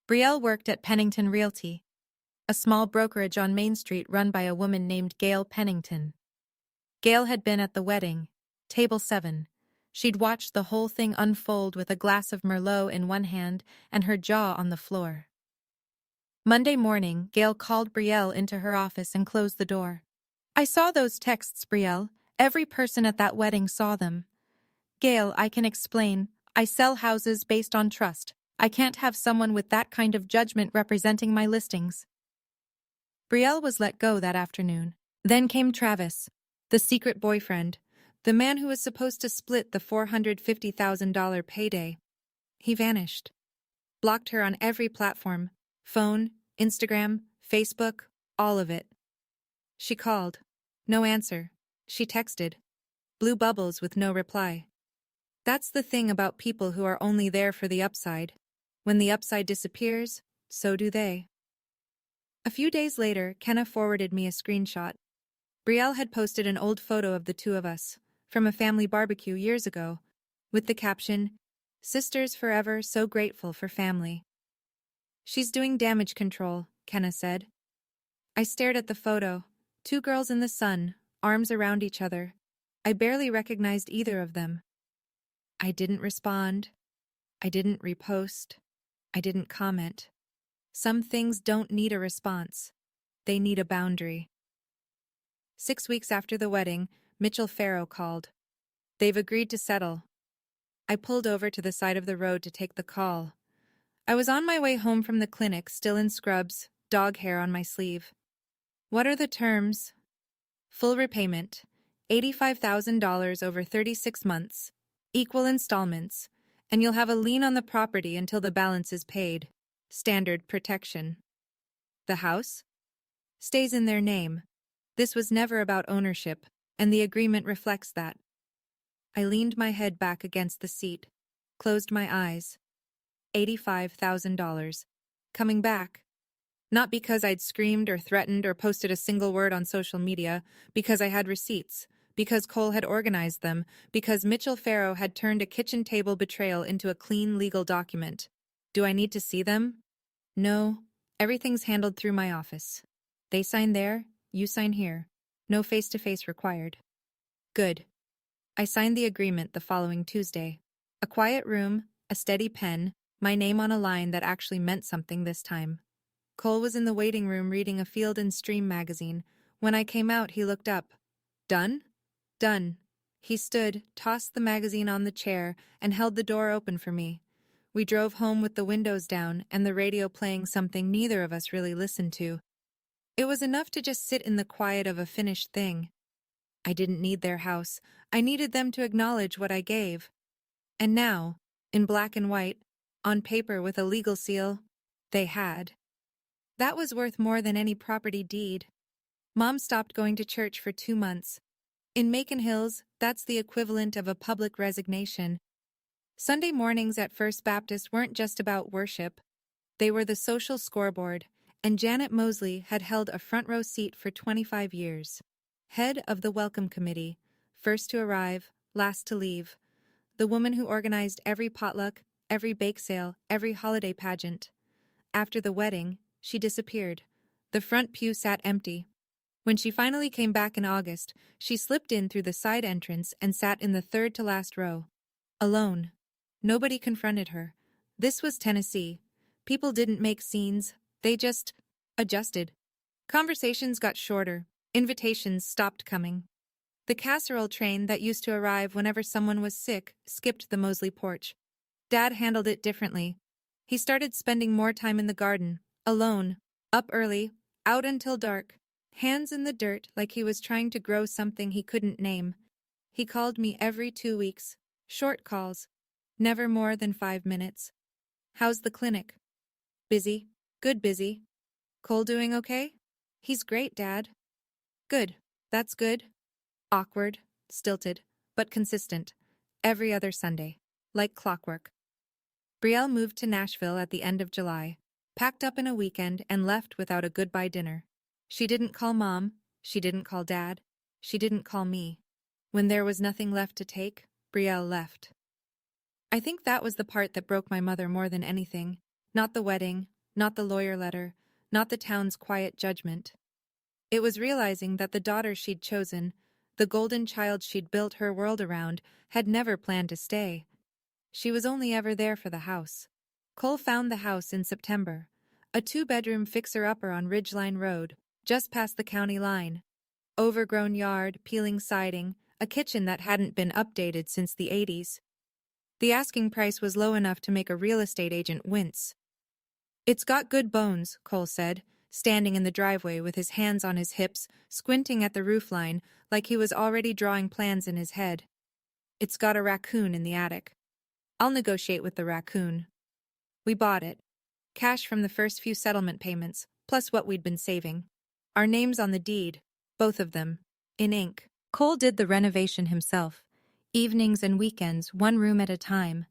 Speaker 1: Brielle worked at Pennington Realty, a small brokerage on Main Street run by a woman named Gail Pennington. Gail had been at the wedding, table 7. She'd watched the whole thing unfold with a glass of Merlot in one hand and her jaw on the floor. Monday morning, Gail called Brielle into her office and closed the door. I saw those texts, Brielle. Every person at that wedding saw them. Gail, I can explain. I sell houses based on trust. I can't have someone with that kind of judgment representing my listings. Brielle was let go that afternoon. Then came Travis, the secret boyfriend, the man who was supposed to split the $450,000 payday. He vanished. Blocked her on every platform. Phone, Instagram, Facebook, all of it. She called. No answer. She texted. Blue bubbles with no reply. That's the thing about people who are only there for the upside. When the upside disappears, so do they. A few days later, Kenna forwarded me a screenshot. Brielle had posted an old photo of the 2 of us, from a family barbecue years ago, with the caption, "Sisters forever, so grateful for family." She's doing damage control, Kenna said. I stared at the photo. 2 girls in the sun, arms around each other. I barely recognized either of them. I didn't respond. I didn't repost. I didn't comment. Some things don't need a response. They need a boundary. 6 weeks after the wedding, Mitchell Farrow called. They've agreed to settle. I pulled over to the side of the road to take the call. I was on my way home from the clinic, still in scrubs, dog hair on my sleeve. What are the terms? Full repayment, $85,000 over 36 months, equal installments, and you'll have a lien on the property until the balance is paid. Standard protection. The house? Stays in their name. This was never about ownership, and the agreement reflects that. I leaned my head back against the seat, closed my eyes. $85,000. Coming back. Not because I'd screamed or threatened or posted a single word on social media, because I had receipts, because Cole had organized them, because Mitchell Farrow had turned a kitchen table betrayal into a clean legal document. Do I need to see them? No, everything's handled through my office. They sign there, you sign here. No face-to-face required. Good. I signed the agreement the following Tuesday. A quiet room, a steady pen, my name on a line that actually meant something this time. Cole was in the waiting room reading a Field and Stream magazine. When I came out, he looked up. Done? Done. He stood, tossed the magazine on the chair, and held the door open for me. We drove home with the windows down and the radio playing something neither of us really listened to. It was enough to just sit in the quiet of a finished thing. I didn't need their house. I needed them to acknowledge what I gave. And now, in black and white, On paper with a legal seal. They had. That was worth more than any property deed. Mom stopped going to church for 2 months. In Macon Hills, that's the equivalent of a public resignation. Sunday mornings at First Baptist weren't just about worship. They were the social scoreboard, and Janet Mosley had held a front row seat for 25 years. Head of the welcome committee, first to arrive, last to leave. The woman who organized every potluck, every bake sale, every holiday pageant. After the wedding, she disappeared. The front pew sat empty. When she finally came back in August, she slipped in through the side entrance and sat in the third to last row. Alone. Nobody confronted her. This was Tennessee. People didn't make scenes, they just adjusted. Conversations got shorter. Invitations stopped coming. The casserole train that used to arrive whenever someone was sick skipped the Mosley porch. Dad handled it differently. He started spending more time in the garden, alone, up early, out until dark, hands in the dirt like he was trying to grow something he couldn't name. He called me every 2 weeks, short calls, never more than 5 minutes. How's the clinic? Busy, good busy. Cole doing okay? He's great, Dad. Good, that's good. Awkward, stilted, but consistent. Every other Sunday, like clockwork. Brielle moved to Nashville at the end of July, packed up in a weekend and left without a goodbye dinner. She didn't call Mom, she didn't call Dad, she didn't call me. When there was nothing left to take, Brielle left. I think that was the part that broke my mother more than anything. Not the wedding, not the lawyer letter, not the town's quiet judgment. It was realizing that the daughter she'd chosen, the golden child she'd built her world around, had never planned to stay. She was only ever there for the house. Cole found the house in September, a 2-bedroom fixer-upper on Ridgeline Road, just past the county line. Overgrown yard, peeling siding, a kitchen that hadn't been updated since the 80s. The asking price was low enough to make a real estate agent wince. It's got good bones, Cole said, standing in the driveway with his hands on his hips, squinting at the roofline like he was already drawing plans in his head. It's got a raccoon in the attic. I'll negotiate with the raccoon. We bought it. Cash from the first few settlement payments, plus what we'd been saving. Our names on the deed, both of them, in ink. Cole did the renovation himself. Evenings and weekends, 1 room at a time.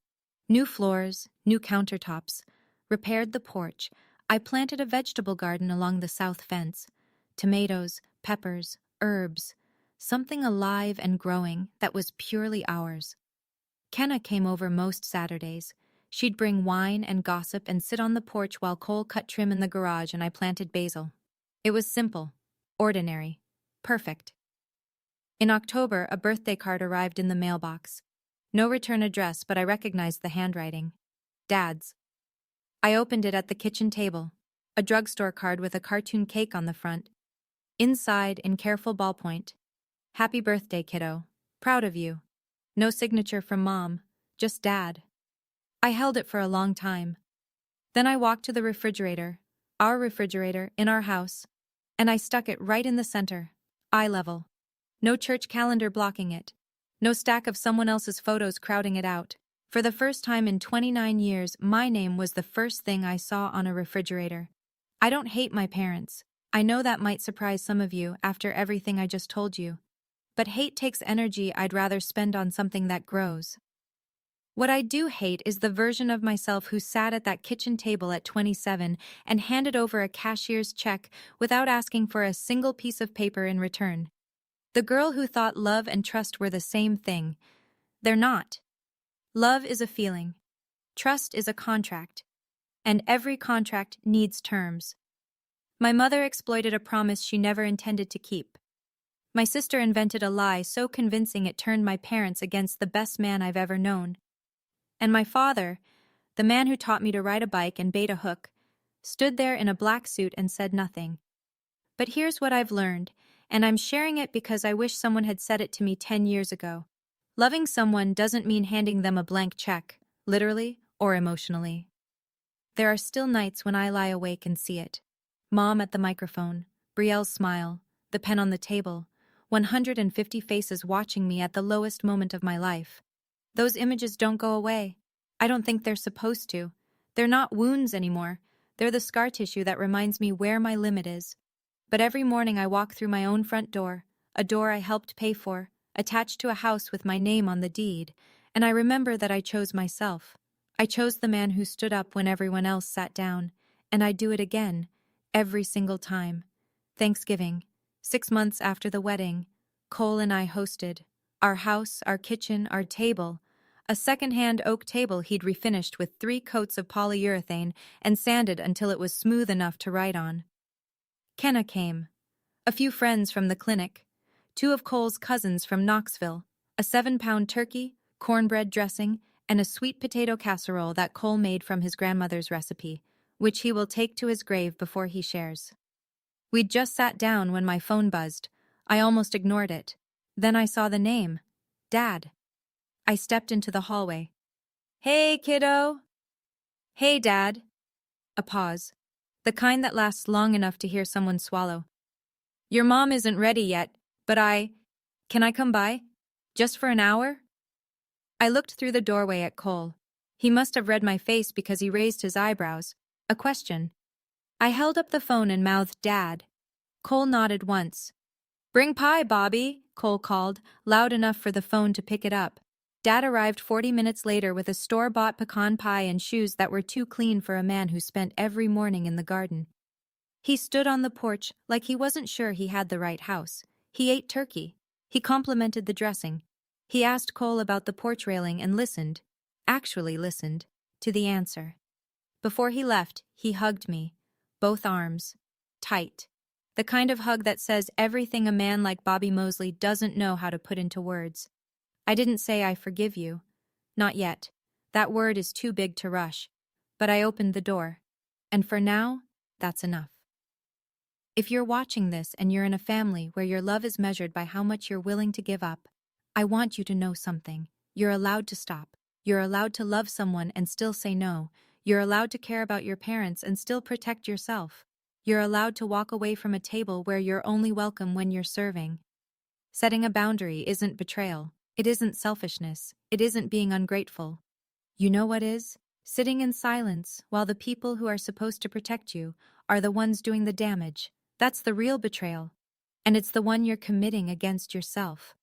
Speaker 1: New floors, new countertops. Repaired the porch. I planted a vegetable garden along the south fence. Tomatoes, peppers, herbs. Something alive and growing that was purely ours. Kenna came over most Saturdays. She'd bring wine and gossip and sit on the porch while Cole cut trim in the garage and I planted basil. It was simple, ordinary, perfect. In October, a birthday card arrived in the mailbox. No return address, but I recognized the handwriting. Dad's. I opened it at the kitchen table. A drugstore card with a cartoon cake on the front. Inside, in careful ballpoint, "Happy birthday, kiddo. Proud of you." No signature from Mom, just Dad. I held it for a long time. Then I walked to the refrigerator, our refrigerator, in our house, and I stuck it right in the center, eye level. No church calendar blocking it. No stack of someone else's photos crowding it out. For the first time in 29 years, my name was the first thing I saw on a refrigerator. I don't hate my parents. I know that might surprise some of you after everything I just told you. But hate takes energy I'd rather spend on something that grows. What I do hate is the version of myself who sat at that kitchen table at 27 and handed over a cashier's check without asking for a single piece of paper in return. The girl who thought love and trust were the same thing. They're not. Love is a feeling. Trust is a contract. And every contract needs terms. My mother exploited a promise she never intended to keep. My sister invented a lie so convincing it turned my parents against the best man I've ever known. And my father, the man who taught me to ride a bike and bait a hook, stood there in a black suit and said nothing. But here's what I've learned, and I'm sharing it because I wish someone had said it to me 10 years ago. Loving someone doesn't mean handing them a blank check, literally or emotionally. There are still nights when I lie awake and see it. Mom at the microphone, Brielle's smile, the pen on the table, 150 faces watching me at the lowest moment of my life. Those images don't go away. I don't think they're supposed to. They're not wounds anymore. They're the scar tissue that reminds me where my limit is. But every morning I walk through my own front door, a door I helped pay for, attached to a house with my name on the deed, and I remember that I chose myself. I chose the man who stood up when everyone else sat down, and I do it again, every single time. Thanksgiving, 6 months after the wedding, Cole and I hosted. Our house, our kitchen, our table. A second-hand oak table he'd refinished with 3 coats of polyurethane and sanded until it was smooth enough to write on. Kenna came. A few friends from the clinic. 2 of Cole's cousins from Knoxville. A 7-pound turkey, cornbread dressing, and a sweet potato casserole that Cole made from his grandmother's recipe, which he will take to his grave before he shares. We'd just sat down when my phone buzzed. I almost ignored it. Then I saw the name. Dad. I stepped into the hallway. "Hey, kiddo." "Hey, Dad." A pause. The kind that lasts long enough to hear someone swallow. "Your mom isn't ready yet, but Can I come by? Just for an hour?" I looked through the doorway at Cole. He must have read my face because he raised his eyebrows. A question. I held up the phone and mouthed Dad. Cole nodded once. "Bring pie, Bobby," Cole called, loud enough for the phone to pick it up. Dad arrived 40 minutes later with a store-bought pecan pie and shoes that were too clean for a man who spent every morning in the garden. He stood on the porch like he wasn't sure he had the right house. He ate turkey. He complimented the dressing. He asked Cole about the porch railing and listened, actually listened, to the answer. Before he left, he hugged me, both arms, tight. The kind of hug that says everything a man like Bobby Mosley doesn't know how to put into words. I didn't say I forgive you. Not yet. That word is too big to rush. But I opened the door. And for now, that's enough. If you're watching this and you're in a family where your love is measured by how much you're willing to give up, I want you to know something. You're allowed to stop. You're allowed to love someone and still say no. You're allowed to care about your parents and still protect yourself. You're allowed to walk away from a table where you're only welcome when you're serving. Setting a boundary isn't betrayal. It isn't selfishness. It isn't being ungrateful. You know what is? Sitting in silence while the people who are supposed to protect you are the ones doing the damage. That's the real betrayal. And it's the one you're committing against yourself.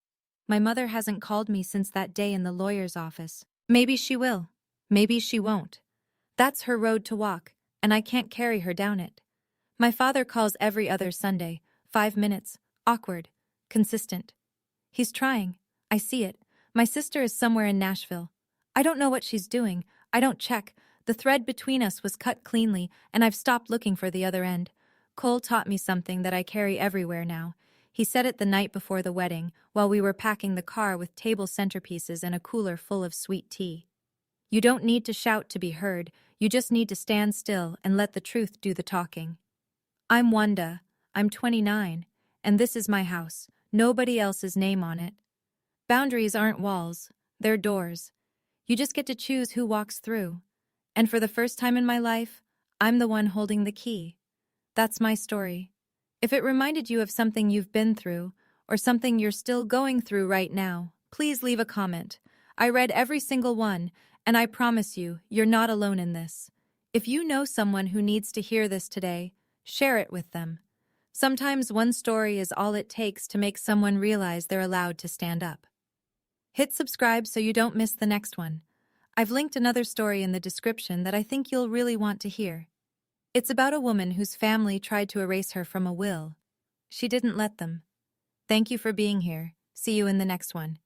Speaker 1: My mother hasn't called me since that day in the lawyer's office. Maybe she will. Maybe she won't. That's her road to walk, and I can't carry her down it. My father calls every other Sunday, 5 minutes, awkward, consistent. He's trying. I see it. My sister is somewhere in Nashville. I don't know what she's doing. I don't check. The thread between us was cut cleanly, and I've stopped looking for the other end. Cole taught me something that I carry everywhere now. He said it the night before the wedding, while we were packing the car with table centerpieces and a cooler full of sweet tea. You don't need to shout to be heard. You just need to stand still and let the truth do the talking. I'm Wanda. I'm 29, and this is my house. Nobody else's name on it. Boundaries aren't walls. They're doors. You just get to choose who walks through. And for the first time in my life, I'm the one holding the key. That's my story. If it reminded you of something you've been through, or something you're still going through right now, please leave a comment. I read every single one, and I promise you, you're not alone in this. If you know someone who needs to hear this today, share it with them. Sometimes one story is all it takes to make someone realize they're allowed to stand up. Hit subscribe so you don't miss the next one. I've linked another story in the description that I think you'll really want to hear. It's about a woman whose family tried to erase her from a will. She didn't let them. Thank you for being here. See you in the next one.